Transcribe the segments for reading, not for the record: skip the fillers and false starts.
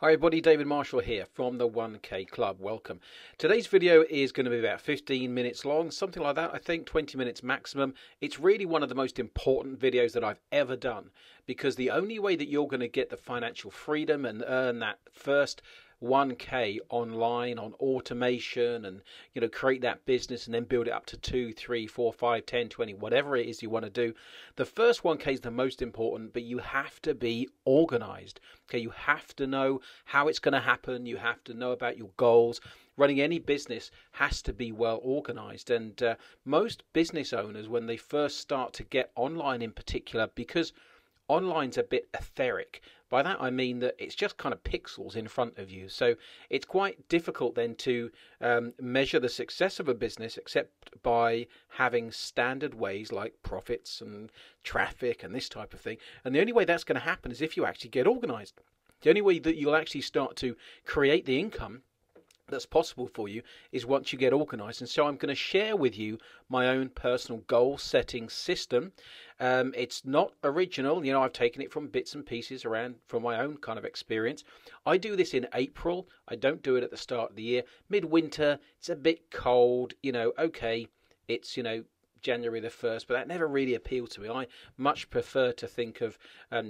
Hi everybody, David Marshall here from the 1K Club. Welcome. Today's video is going to be about 15 minutes long, something like that. I think 20 minutes maximum. It's really one of the most important videos that I've ever done, because the only way that you're going to get the financial freedom and earn that first 1K online on automation and create that business and then build it up to 2, 3, 4, 5, 10, 20, whatever it is you want to do. The first 1K is the most important, but you have to be organized. Okay, you have to know how it's going to happen. You have to know about your goals. Running any business has to be well organized, and most business owners, when they first start to get online in particular, because online's a bit etheric. By that I mean that it's just kind of pixels in front of you. So it's quite difficult then to measure the success of a business except by having standard ways like profits and traffic and this type of thing. And the only way that's going to happen is if you actually get organized. The only way that you'll actually start to create the income that's possible for you is once you get organized. And so I'm going to share with you my own personal goal setting system. It's not original, I've taken it from bits and pieces around from my own kind of experience. I do this in April. I don't do it at the start of the year. Midwinter, it's a bit cold, okay, it's January the 1st, but that never really appealed to me. I much prefer to think of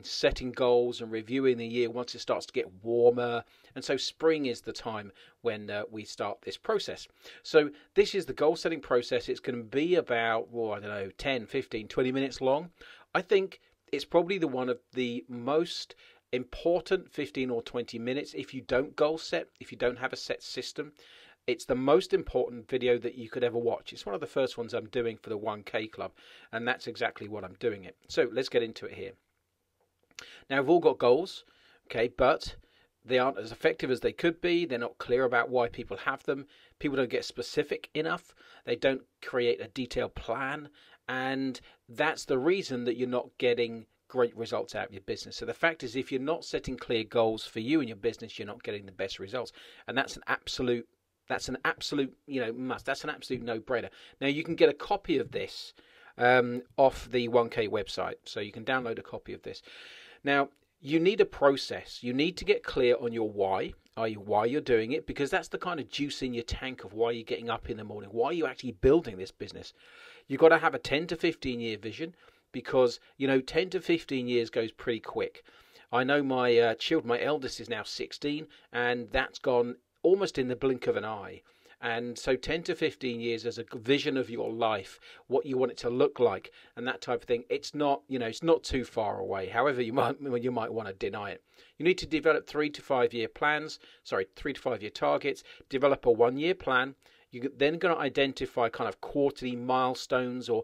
setting goals and reviewing the year once it starts to get warmer. And so spring is the time when we start this process. So this is the goal setting process. It's going to be about, 10, 15, 20 minutes long. I think it's probably the one of the most important 15 or 20 minutes if you don't goal set, if you don't have a set system. It's the most important video that you could ever watch. It's one of the first ones I'm doing for the 1K Club, and that's exactly what I'm doing it. So let's get into it here. Now, we've all got goals, okay, but they aren't as effective as they could be. They're not clear about why people have them. People don't get specific enough. They don't create a detailed plan, and that's the reason that you're not getting great results out of your business. So the fact is, if you're not setting clear goals for you and your business, you're not getting the best results, and that's an absolute must. That's an absolute no-brainer. Now, you can get a copy of this off the 1K website, so you can download a copy of this. Now, you need a process. You need to get clear on your why, i.e. why you're doing it, because that's the kind of juice in your tank of why you're getting up in the morning, why you're actually building this business. You've got to have a 10 to 15 year vision, because 10 to 15 years goes pretty quick. I know my my eldest is now 16, and that's gone almost in the blink of an eye. And so 10 to 15 years as a vision of your life, what you want it to look like and that type of thing, it's not, it's not too far away. However, you might want to deny it. You need to develop 3 to 5 year plans, 3 to 5 year targets, develop a 1 year plan. You're then going to identify kind of quarterly milestones or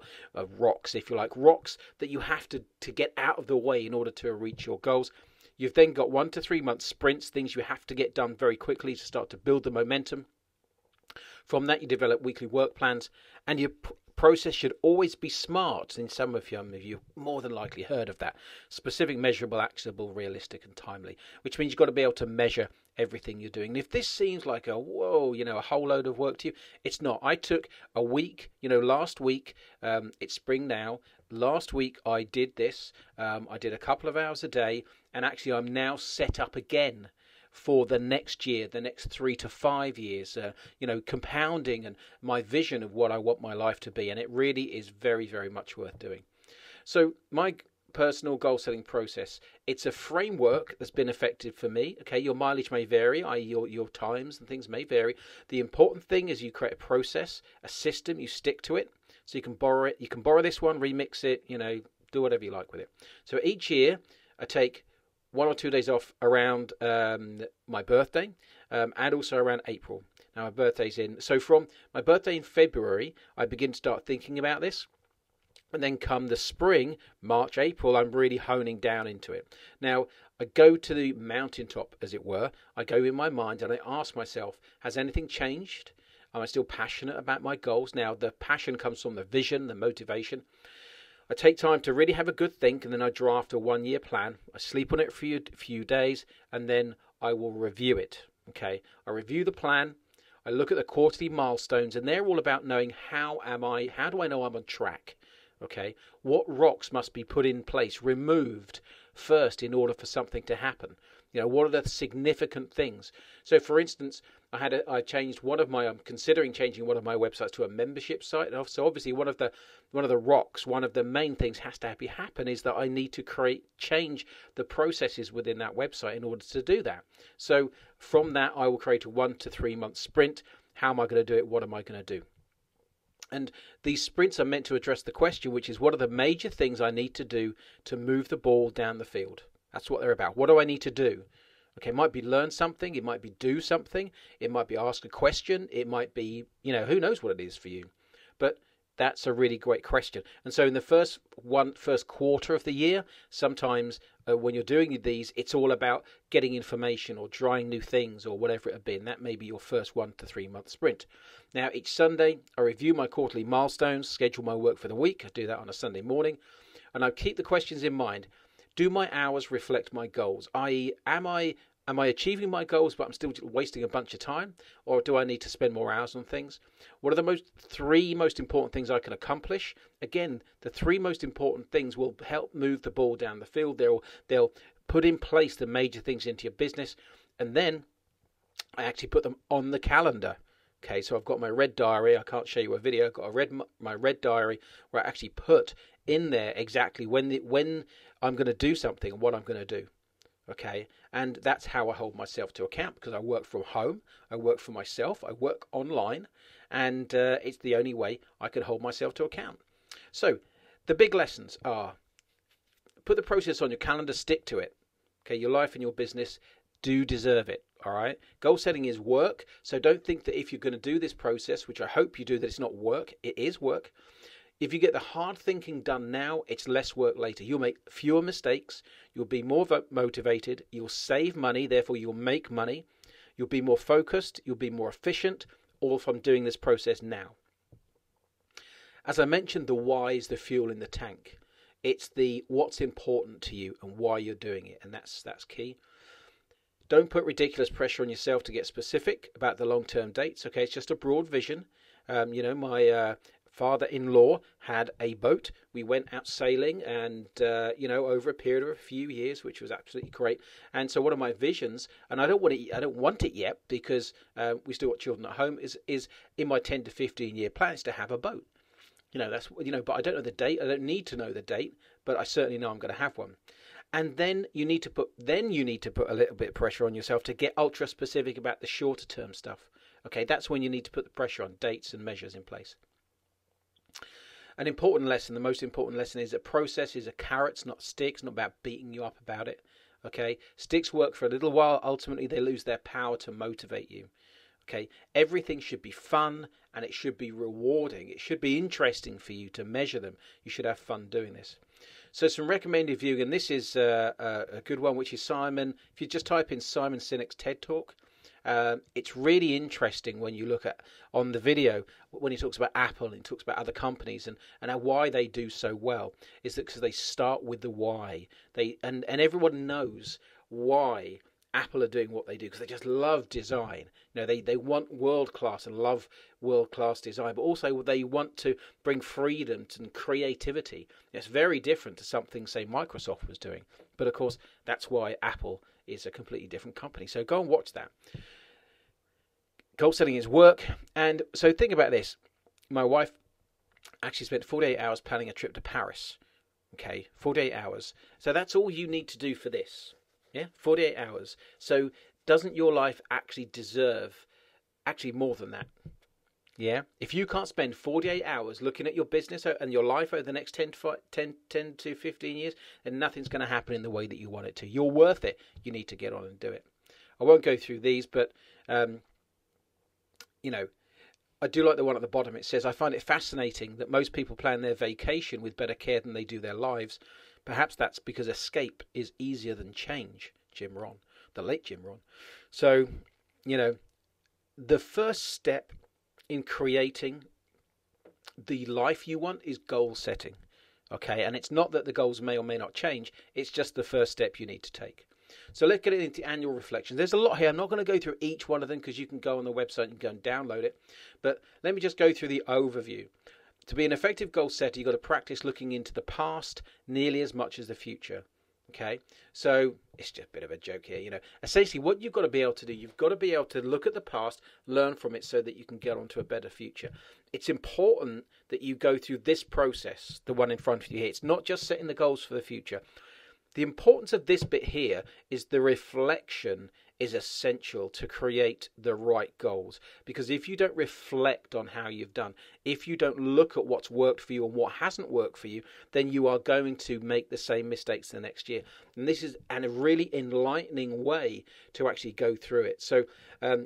rocks, if you like, rocks that you have to get out of the way in order to reach your goals. You've then got 1 to 3 month sprints, things you have to get done very quickly to start to build the momentum. From that, you develop weekly work plans, and your process should always be SMART. In some of you more than likely heard of that. Specific, measurable, actionable, realistic, and timely, which means you've got to be able to measure everything you're doing. And if this seems like a whole load of work to you, it's not. I took a week, last week, it's spring now. Last week I did this. I did a couple of hours a day, and actually I'm now set up again for the next year, the next 3 to 5 years, compounding and my vision of what I want my life to be. And it really is very, very much worth doing. So my personal goal setting process, it's a framework that's been effective for me. Okay, your mileage may vary, i.e. your times and things may vary. The important thing is you create a process, a system, you stick to it. So you can borrow it. You can borrow this one, remix it, do whatever you like with it. So each year I take 1 or 2 days off around my birthday and also around April. Now my birthday's in. So from my birthday in February, I begin to start thinking about this. And then come the spring, March, April, I'm really honing down into it. Now, I go to the mountaintop, as it were. I go in my mind and I ask myself, has anything changed? Am I still passionate about my goals? Now, the passion comes from the vision, the motivation. I take time to really have a good think, and then I draft a 1 year plan. I sleep on it for a few days, and then I will review it. Okay, I review the plan. I look at the quarterly milestones, and they're all about knowing how do I know I'm on track? Okay, what rocks must be put in place, removed first in order for something to happen? You know, what are the significant things? So, for instance, I changed I'm considering changing one of my websites to a membership site. So, obviously, one of the rocks, one of the main things has to happen is that I need to change the processes within that website in order to do that. So, from that, I will create a 1 to 3 month sprint. How am I going to do it? What am I going to do? And these sprints are meant to address the question, which is, what are the major things I need to do to move the ball down the field? That's what they're about. What do I need to do? Okay, it might be learn something. It might be do something. It might be ask a question. It might be, who knows what it is for you. But that's a really great question. And so in the first quarter of the year, sometimes when you're doing these, it's all about getting information or trying new things or whatever it have been. That may be your first 1 to 3 month sprint. Now, each Sunday, I review my quarterly milestones, schedule my work for the week. I do that on a Sunday morning. And I keep the questions in mind. Do my hours reflect my goals? I.e., am I achieving my goals, but I'm still wasting a bunch of time? Or do I need to spend more hours on things? What are the three most important things I can accomplish? Again, the three most important things will help move the ball down the field. They'll put in place the major things into your business. And then I actually put them on the calendar. Okay, so I've got my red diary. I can't show you a video. I've got my red diary where I actually put in there exactly when I'm going to do something and what I'm going to do. Okay, and that's how I hold myself to account, because I work from home, I work for myself, I work online, and it's the only way I can hold myself to account. So the big lessons are: put the process on your calendar, stick to it. Okay, your life and your business do deserve it. All right, goal setting is work, so don't think that if you're going to do this process, which I hope you do, that it's not work. It is work. If you get the hard thinking done now, it's less work later. You'll make fewer mistakes. You'll be more motivated. You'll save money. Therefore, you'll make money. You'll be more focused. You'll be more efficient, all from doing this process now. As I mentioned, the why is the fuel in the tank. It's the what's important to you and why you're doing it. And that's key. Don't put ridiculous pressure on yourself to get specific about the long-term dates. Okay, it's just a broad vision. My father-in-law had a boat. We went out sailing, and over a period of a few years, which was absolutely great. And so one of my visions, and I don't want it yet, because we still got children at home, is in my 10 to 15 year plan is to have a boat. But I don't know the date. I don't need to know the date, but I certainly know I'm going to have one. And then you need to put a little bit of pressure on yourself to get ultra specific about the shorter term stuff. Okay, that's when you need to put the pressure on dates and measures in place. An important lesson, the most important lesson, is that processes are carrots, not sticks, not about beating you up about it. Okay, sticks work for a little while. Ultimately, they lose their power to motivate you. Okay, everything should be fun and it should be rewarding. It should be interesting for you to measure them. You should have fun doing this. So some recommended viewing, and this is a good one, which is Simon. If you just type in Simon Sinek's TED Talk, it's really interesting when you look at on the video when he talks about Apple and he talks about other companies and why they do so well is that because they start with the why. And everyone knows why Apple are doing what they do, because they just love design. They want world class and love world class design, but also they want to bring freedom and creativity. It's very different to something, say, Microsoft was doing. But of course, that's why Apple is a completely different company. So go and watch that. Goal setting is work. And so think about this. My wife actually spent 48 hours planning a trip to Paris. Okay, 48 hours. So that's all you need to do for this. Yeah, 48 hours. So doesn't your life actually deserve more than that? Yeah, if you can't spend 48 hours looking at your business and your life over the next 10 to 15 years, then nothing's going to happen in the way that you want it to. You're worth it. You need to get on and do it. I won't go through these, but, I do like the one at the bottom. It says, I find it fascinating that most people plan their vacation with better care than they do their lives. Perhaps that's because escape is easier than change. Jim Rohn, the late Jim Rohn. So, the first step in creating the life you want is goal setting. Okay, and it's not that the goals may or may not change. It's just the first step you need to take. So let's get into annual reflections. There's a lot here. I'm not going to go through each one of them because you can go on the website and go and download it. But let me just go through the overview. To be an effective goal setter, you've got to practice looking into the past nearly as much as the future. Okay, so it's just a bit of a joke here, you know. Essentially, what you've got to be able to do, you've got to be able to look at the past, learn from it so that you can get on to a better future. It's important that you go through this process, the one in front of you here. It's not just setting the goals for the future. The importance of this bit here is the reflection is essential to create the right goals. Because if you don't reflect on how you've done, if you don't look at what's worked for you and what hasn't worked for you, then you are going to make the same mistakes the next year. And this is a really enlightening way to actually go through it. So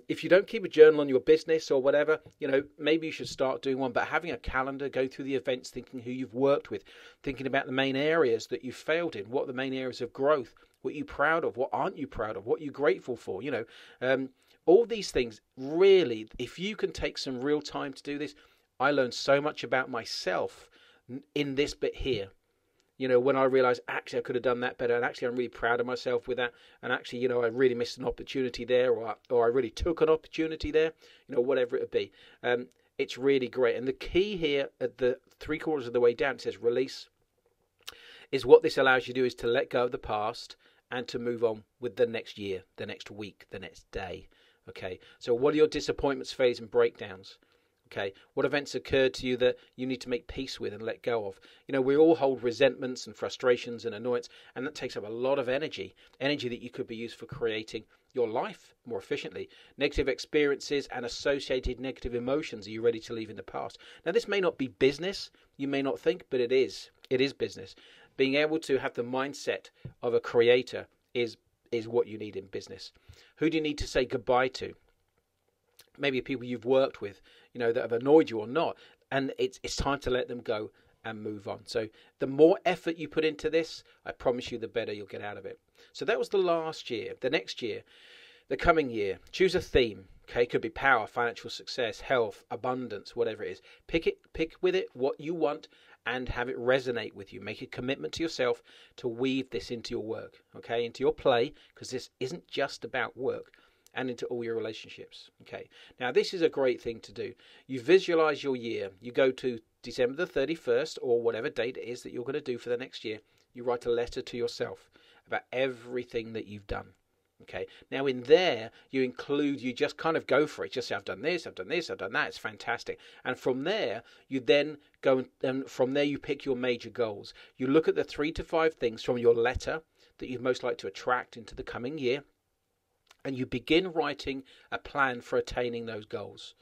if you don't keep a journal on your business or whatever, you know, maybe you should start doing one. But having a calendar, go through the events, thinking who you've worked with, thinking about the main areas that you failed in, what are the main areas of growth, what are you proud of, what aren't you proud of, what are you grateful for, you know, all these things. Really, if you can take some real time to do this, I learned so much about myself in this bit here. You know, when I realized actually I could have done that better, and actually I'm really proud of myself with that, and actually, you know, I really missed an opportunity there, or I really took an opportunity there, you know, whatever it would be. It's really great. And the key here at the 3/4 of the way down, it says release, is what this allows you to do is to let go of the past and to move on with the next year, the next week, the next day. Okay, so what are your disappointments, failures, and breakdowns? Okay, what events occurred to you that you need to make peace with and let go of? You know, we all hold resentments and frustrations and annoyance, and that takes up a lot of energy that you could be used for creating your life more efficiently. Negative experiences and associated negative emotions, are you ready to leave in the past? Now, this may not be business, you may not think, but it is. It is business. Being able to have the mindset of a creator is what you need in business. Who do you need to say goodbye to? Maybe people you've worked with, you know, that have annoyed you or not, and it's time to let them go and move on. So the more effort you put into this, I promise you, the better you'll get out of it. So that was the last year. The next year, the coming year, choose a theme. Okay, it could be power, financial success, health, abundance, whatever it is. Pick with it what you want and have it resonate with you. Make a commitment to yourself to weave this into your work, okay, into your play, because this isn't just about work, and into all your relationships. Okay, now this is a great thing to do. You visualize your year. You go to December the 31st or whatever date it is that you're going to do for the next year. You write a letter to yourself about everything that you've done. Okay, now in there you just kind of go for it. Just say, I've done this, I've done this, I've done that. It's fantastic. And from there, you then go and from there you pick your major goals. You look at the 3 to 5 things from your letter that you'd most like to attract into the coming year, and you begin writing a plan for attaining those goals.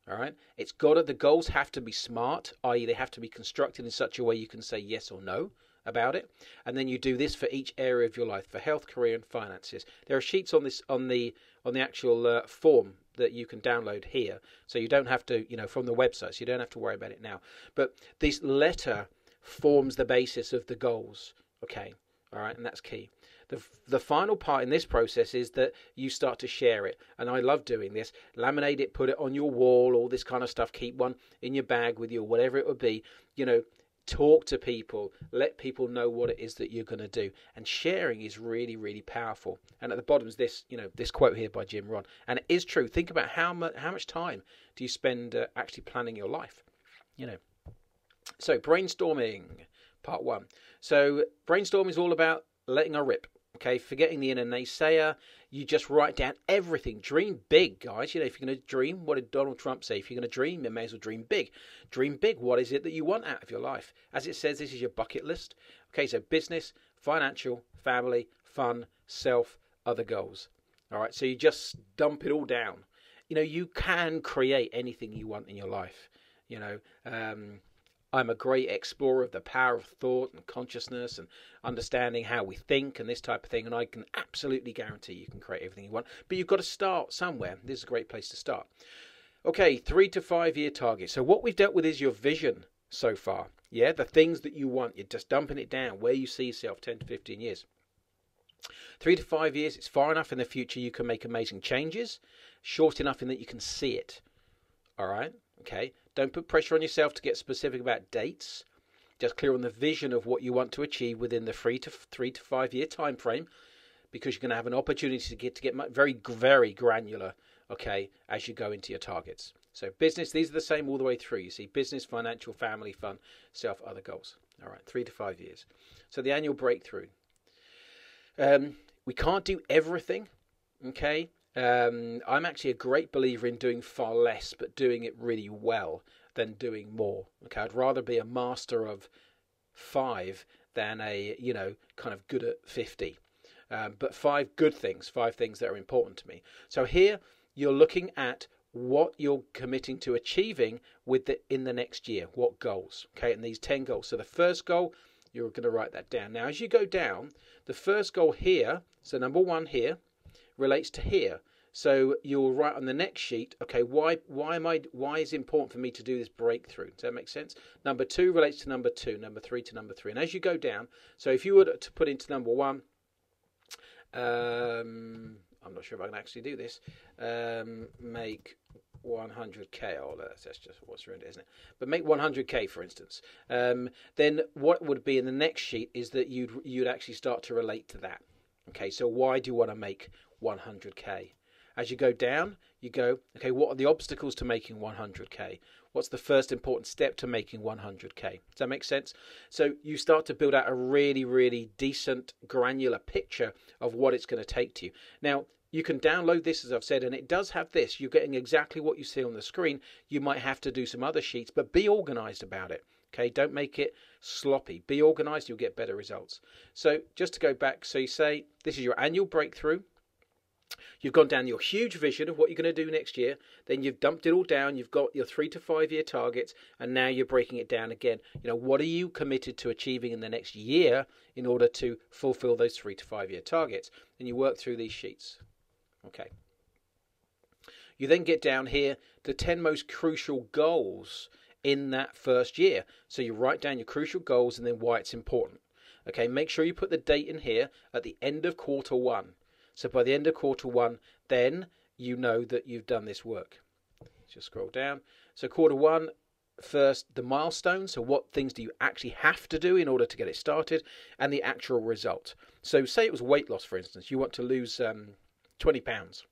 All right, the goals have to be smart, i.e. they have to be constructed in such a way you can say yes or no about it. And then you do this for each area of your life, for health, career, and finances. There are sheets on this on the actual form that you can download here, so you don't have to, you know, from the website, so you don't have to worry about it now. But this letter forms the basis of the goals. Okay, all right, and that's key. The final part in this process is that you start to share it, and I love doing this. Laminate it, put it on your wall, all this kind of stuff. Keep one in your bag with you, whatever it would be. You know, talk to people, let people know what it is that you're going to do, and sharing is really, really powerful. And at the bottom is this, you know, this quote here by Jim Rohn, and it is true. Think about how much time do you spend actually planning your life, you know. So brainstorming, part 1. So brainstorming is all about letting her rip. Okay, forgetting the inner naysayer, you just write down everything. Dream big, guys. You know, if you're going to dream, what did Donald Trump say? If you're going to dream, you may as well dream big. Dream big. What is it that you want out of your life? As it says, this is your bucket list. Okay, so business, financial, family, fun, self, other goals. All right, so you just dump it all down. You know, you can create anything you want in your life. You know, I'm a great explorer of the power of thought and consciousness and understanding how we think and this type of thing. And I can absolutely guarantee you can create everything you want. But you've got to start somewhere. This is a great place to start. Okay, 3 to 5 year target. So what we've dealt with is your vision so far. Yeah, the things that you want. You're just dumping it down where you see yourself 10 to 15 years. 3 to 5 years, it's far enough in the future you can make amazing changes. Short enough in that you can see it. All right, okay. Don't put pressure on yourself to get specific about dates. Just clear on the vision of what you want to achieve within the 3 to 5 year time frame, because you're going to have an opportunity to get very, very granular, okay, as you go into your targets. So business, these are the same all the way through. You see business, financial, family, fun, self, other goals. All right, 3 to 5 years. So the annual breakthrough. We can't do everything, okay? I'm actually a great believer in doing far less, but doing it really well than doing more. Okay, I'd rather be a master of 5 than a, kind of good at 50. But 5 good things, 5 things that are important to me. So here you're looking at what you're committing to achieving in the next year. What goals? Okay, and these 10 goals. So the first goal, you're going to write that down. Now, as you go down, the first goal here, so number 1 here, relates to here. So you'll write on the next sheet, okay, why is it important for me to do this breakthrough? Does that make sense? Number 2 relates to number 2, number 3 to number 3. And as you go down, so if you were to put into number 1, I'm not sure if I can actually do this, make 100k. Oh, that's just what's ruined it, isn't it? But make 100k, for instance. Then what would be in the next sheet is that you'd actually start to relate to that. Okay, so why do you want to make 100k? As you go down, you go, okay, what are the obstacles to making 100k? What's the first important step to making 100k? Does that make sense? So you start to build out a really, really decent, granular picture of what it's going to take to you. Now, you can download this, as I've said, and it does have this. You're getting exactly what you see on the screen. You might have to do some other sheets, but be organized about it. Okay, don't make it sloppy. Be organized, you'll get better results. So just to go back, so you say this is your annual breakthrough. You've gone down your huge vision of what you're going to do next year. Then you've dumped it all down. You've got your 3 to 5 year targets, and now you're breaking it down again. What are you committed to achieving in the next year in order to fulfill those 3 to 5 year targets? And you work through these sheets. Okay. You then get down here, the 10 most crucial goals in that first year. So you write down your crucial goals and then why it's important. Okay, make sure you put the date in here at the end of quarter 1. So by the end of quarter 1, then you know that you've done this work. Just scroll down. So quarter 1, first the milestones. So what things do you actually have to do in order to get it started, and the actual result. So say it was weight loss, for instance. You want to lose 20 pounds.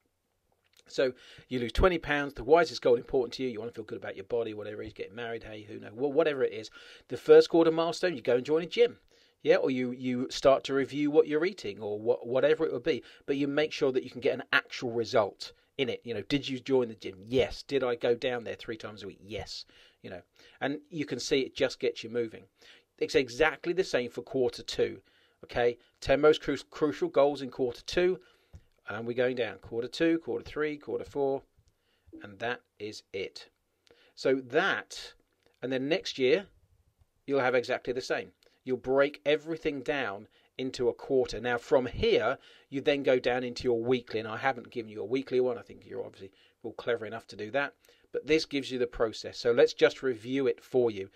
So you lose 20 pounds. The why is this goal important to you? You want to feel good about your body, whatever it is, getting married, hey, who knows, well, whatever it is. The first quarter milestone, you go and join a gym. Yeah, or you start to review what you're eating, or whatever it would be. But you make sure that you can get an actual result in it. Did you join the gym? Yes. Did I go down there 3 times a week? Yes. And you can see it just gets you moving. It's exactly the same for quarter 2. Okay, 10 most crucial goals in quarter 2. And we're going down quarter 2, quarter 3, quarter 4, and that is it. So that, and then next year, you'll have exactly the same. You'll break everything down into a quarter. Now, from here, you then go down into your weekly, and I haven't given you a weekly one. I think you're obviously all clever enough to do that, but this gives you the process. So let's just review it for you.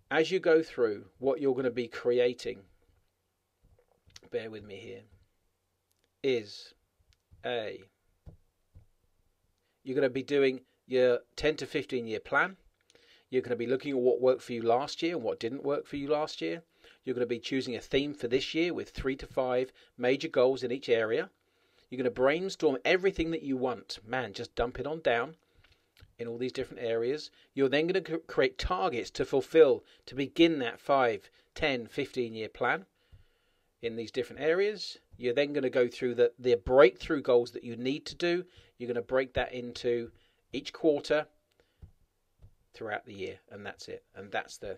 As you go through what you're going to be creating, bear with me here, you're going to be doing your 10 to 15 year plan. You're going to be looking at what worked for you last year and what didn't work for you last year. You're going to be choosing a theme for this year with 3 to 5 major goals in each area. You're going to brainstorm everything that you want. Man, just dump it on down in all these different areas. You're then going to create targets to fulfill, to begin that 5, 10, 15 year plan in these different areas. You're then going to go through the breakthrough goals that you need to do. You're going to break that into each quarter throughout the year, and that's it. And that's the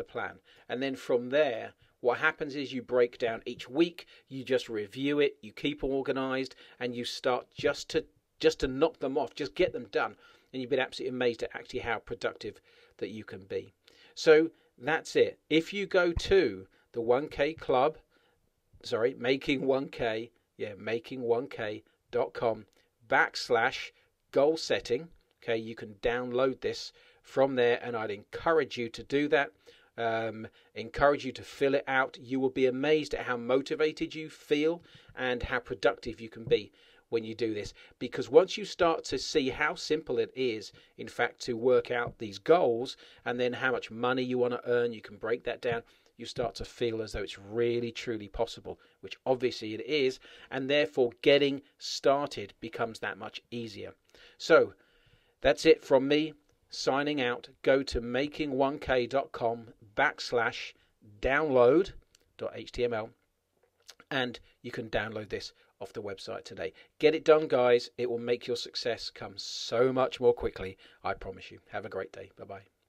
plan. And then from there, what happens is you break down each week. You just review it. You keep organized, and you start just to knock them off. Just get them done, and you've been absolutely amazed at actually how productive that you can be. So that's it. If you go to the 1K Club, making 1K, making1k.com/goal setting. Okay, you can download this from there, and I'd encourage you to do that. Encourage you to fill it out. You will be amazed at how motivated you feel and how productive you can be when you do this. Because once you start to see how simple it is, in fact, to work out these goals, and then how much money you want to earn, you can break that down. You start to feel as though it's really, truly possible, which obviously it is, and therefore getting started becomes that much easier. So that's it from me, signing out. Go to making1k.com/download css.html, and you can download this off the website today. Get it done, guys. It will make your success come so much more quickly. I promise you. Have a great day. Bye-bye.